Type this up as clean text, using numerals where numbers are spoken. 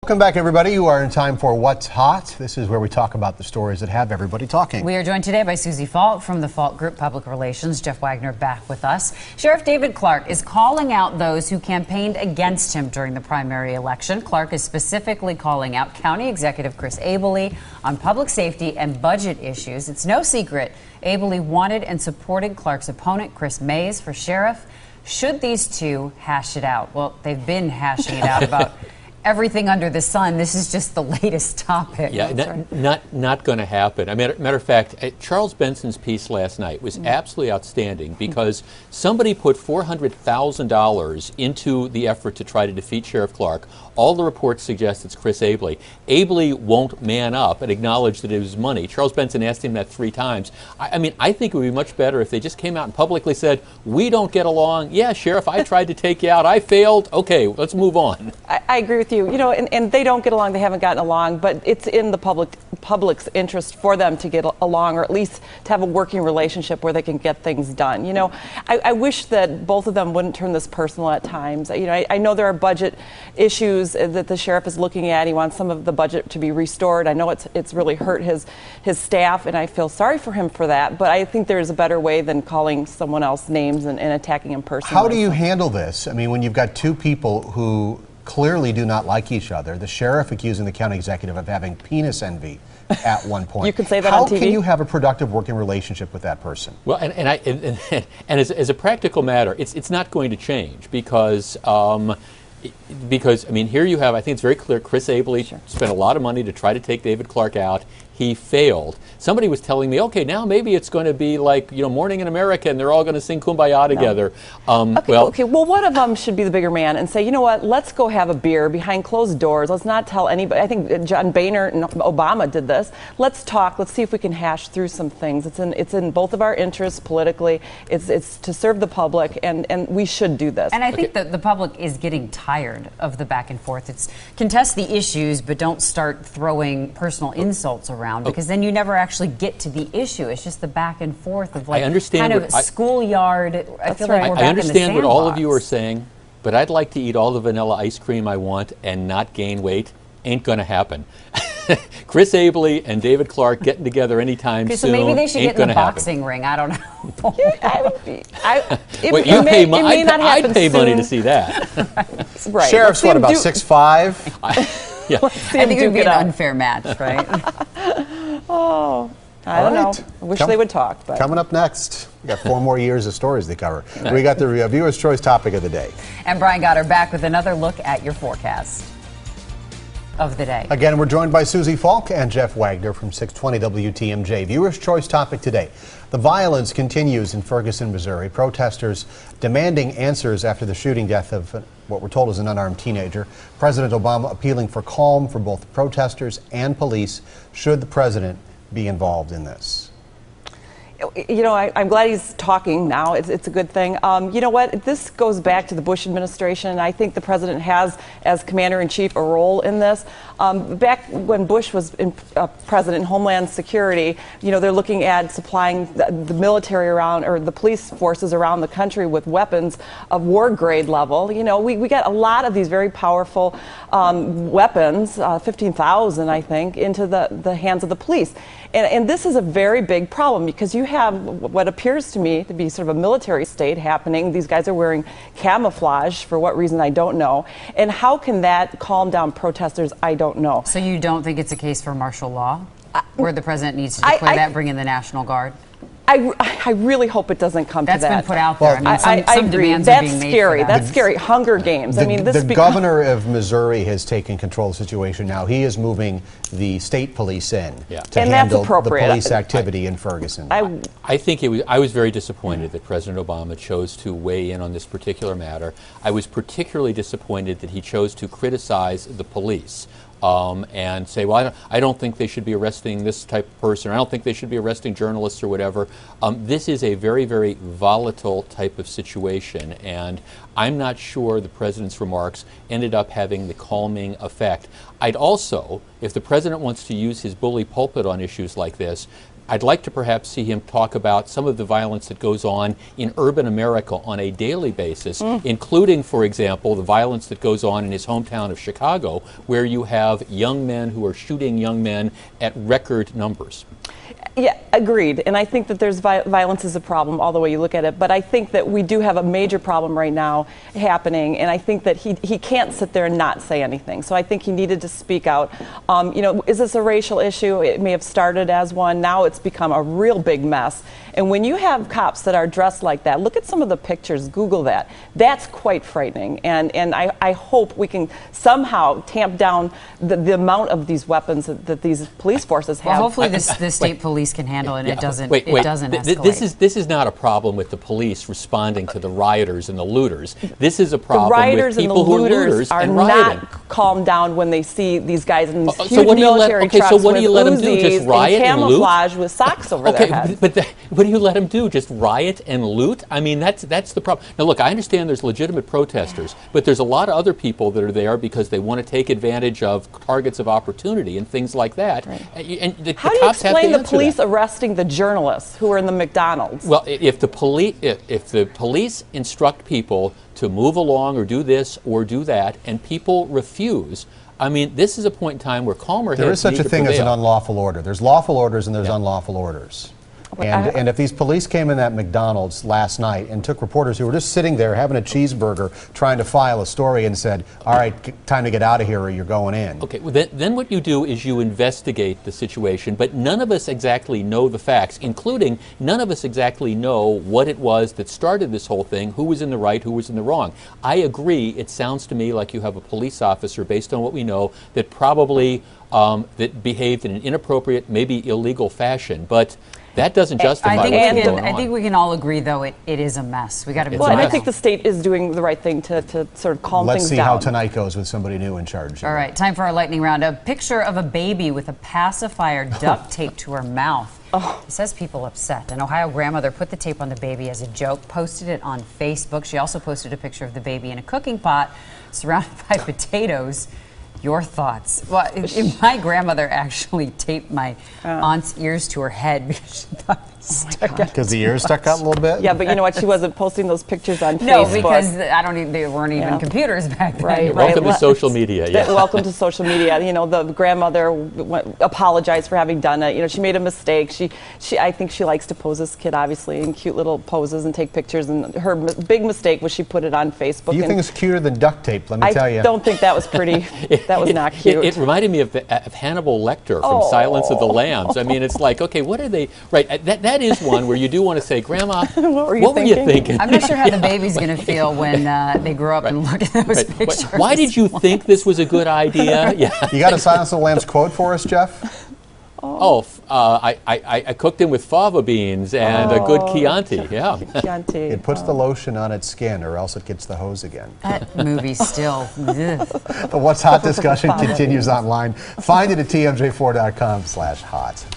Welcome back, everybody. You are in time for What's Hot. This is where we talk about the stories that have everybody talking. We are joined today by Susie Falk from the Falk Group Public Relations. Jeff Wagner back with us. Sheriff David Clark is calling out those who campaigned against him during the primary election. Clark is specifically calling out County Executive Chris Abele on public safety and budget issues. It's no secret Abele wanted and supported Clark's opponent, Chris Mays, for sheriff. Should these two hash it out? Well, they've been hashing it out about everything under the sun. This is just the latest topic. Yeah, not going to happen. I mean, matter of fact, Charles Benson's piece last night was absolutely outstanding because somebody put $400,000 into the effort to try to defeat Sheriff Clark. All the reports suggest it's Chris Abele. Abele won't man up and acknowledge that it was money. Charles Benson asked him that 3 times. I mean, I think it would be much better if they just came out and publicly said, we don't get along. Yeah, Sheriff, I tried to take you out. I failed. Okay, let's move on. I agree with you. You know, and they don't get along. They haven't gotten along, but it's in the public's interest for them to get along, or at least to have a working relationship where they can get things done. You know, I wish that both of them wouldn't turn this personal at times. You know, I know there are budget issues that the sheriff is looking at. He wants some of the budget to be restored. I know it's really hurt his staff, and I feel sorry for him for that. But I think there is a better way than calling someone else names and attacking him personally. How do you handle this? I mean, when you've got two people who clearly do not like each other, the sheriff accusing the county executive of having penis envy at one point. You can say that on TV. How can you have a productive working relationship with that person? Well, and as a practical matter, it's not going to change because I mean, here you have, I think it's very clear, Chris Abele spent a lot of money to try to take David Clark out. He failed. Somebody was telling me, okay, now maybe it's going to be like, you know, Morning in America, and they're all going to sing Kumbaya together. Well, one of them should be the bigger man and say, you know what, let's go have a beer behind closed doors. Let's not tell anybody. I think John Boehner and Obama did this. Let's talk. Let's see if we can hash through some things. It's in both of our interests politically. It's to serve the public, and we should do this. And I think that the public is getting tired of the back and forth. It's contest the issues, but don't start throwing personal insults around. Because then you never actually get to the issue. It's just the back and forth of like kind of schoolyard. I feel like we're back in the understand what all of sandbox. you are saying, but I'd like to eat all the vanilla ice cream I want and not gain weight. Ain't going to happen. Chris Abele and David Clark getting together anytime soon. So maybe they should ain't get in the happen. boxing ring. I don't know. I'd pay money to see that. Right. Sheriff's what, about 6'5"? Yeah. I think it would be an unfair match, right? Oh, I don't know. I wish they would talk. But. Coming up next, we got 4 more years of stories to cover. We got the viewer's choice topic of the day. And Brian got her back with another look at your forecast of the day. Again, we're joined by Susie Falk and Jeff Wagner from 620 WTMJ. Viewer's choice topic today. The violence continues in Ferguson, Missouri. Protesters demanding answers after the shooting death of what we're told is an unarmed teenager. President Obama appealing for calm for both protesters and police. Should the president be involved in this? You know, I'm glad he's talking now. It's a good thing. You know what? This goes back to the Bush administration. I think the president has, as commander-in-chief, a role in this. Back when Bush was president in Homeland Security, you know, they're looking at supplying the military around, or the police forces around the country with weapons of war grade level. You know, we got a lot of these very powerful weapons, 15,000, I think, into the hands of the police. And this is a very big problem because you have what appears to me to be sort of a military state happening. These guys are wearing camouflage for what reason I don't know. And how can that calm down protesters? I don't know. So you don't think it's a case for martial law where the president needs to declare that, bring in the National Guard? I really hope it doesn't come to that. That's been put out there. Well, I mean, some agree. demands That's are being made scary. for that. That's scary. Hunger Games. The governor of Missouri has taken control of the situation now. He is moving the state police in to handle the police activity in Ferguson. I think I was very disappointed that President Obama chose to weigh in on this particular matter. I was particularly disappointed that he chose to criticize the police. And say, well, I don't think they should be arresting this type of person, or I don't think they should be arresting journalists or whatever. This is a very, very volatile type of situation, and I'm not sure the president's remarks ended up having the calming effect. I'd also, if the president wants to use his bully pulpit on issues like this, I'd like to perhaps see him talk about some of the violence that goes on in urban America on a daily basis, including, for example, the violence that goes on in his hometown of Chicago, where you have young men who are shooting young men at record numbers. Yeah, agreed. And I think that there's violence is a problem all the way you look at it. But I think that we do have a major problem right now happening. And I think that he can't sit there and not say anything. So I think he needed to speak out. You know, is this a racial issue? It may have started as one. Now it's become a real big mess. And when you have cops that are dressed like that, look at some of the pictures, Google that. That's quite frightening. And I hope we can somehow tamp down the amount of these weapons that these police forces have. Well, hopefully the state police can handle it and it doesn't escalate. This is not a problem with the police responding to the rioters and the looters. This is a problem with people who are looters and rioting. Not calm down when they see these guys in these huge so military trucks so what do you let them Uzis do? Just riot and and loot? camouflage with socks over their heads. But what do you let them do? Just riot and loot? I mean, that's the problem. Now, look, I understand there's legitimate protesters, but there's a lot of other people that are there because they want to take advantage of targets of opportunity and things like that. Right. And the How do you cops have to explain the answer police that. arresting the journalists who were in the McDonald's? Well, if the police instruct people to move along or do this or do that, and people refuse, I mean, this is a point in time where calmer heads need to prevail. There is such a thing as an unlawful order. There's lawful orders and there's unlawful orders. And if these police came in that McDonald's last night and took reporters who were just sitting there having a cheeseburger trying to file a story and said, all right, time to get out of here or you're going in. Okay, well, then what you do is you investigate the situation, but none of us exactly know the facts, including none of us exactly know what it was that started this whole thing, who was in the right, who was in the wrong. I agree, it sounds to me like you have a police officer, based on what we know, that probably that behaved in an inappropriate, maybe illegal fashion, but that doesn't justify what's going on. I think we can all agree, though, it is a mess. We got to be Well, and I think the state is doing the right thing to sort of calm Let's things see down. how tonight goes with somebody new in charge. All right, time for our lightning round. A picture of a baby with a pacifier duct taped to her mouth. It says people upset. An Ohio grandmother put the tape on the baby as a joke, posted it on Facebook. She also posted a picture of the baby in a cooking pot surrounded by potatoes. Your thoughts? Well, my grandmother actually taped my aunt's ears to her head because she thought it stuck out. Because the ears stuck out a little bit? Yeah, but you know what? She wasn't posting those pictures on No, Facebook. because they weren't even computers back then. Right. Welcome to social media. Yeah. Welcome to social media. You know, the grandmother apologized for having done it. You know, she made a mistake. I think she likes to pose this kid, obviously, in cute little poses and take pictures. And her big mistake was she put it on Facebook. You think it's cuter than duct tape, let me tell you. I don't think that was pretty. That was not cute. It reminded me of Hannibal Lecter from Silence of the Lambs. I mean, it's like, okay, what are they? Right, that is one where you do want to say, Grandma, what were you thinking? I'm not sure how the baby's going to feel when they grow up and look at those pictures. Why did you think this was a good idea? Yeah. You got a Silence of the Lambs quote for us, Jeff? I cooked him with fava beans and a good Chianti. Yeah. Chianti. It puts the lotion on its skin or else it gets the hose again. That movie still. The What's Hot discussion continues online. Find it at tmj4.com/hot.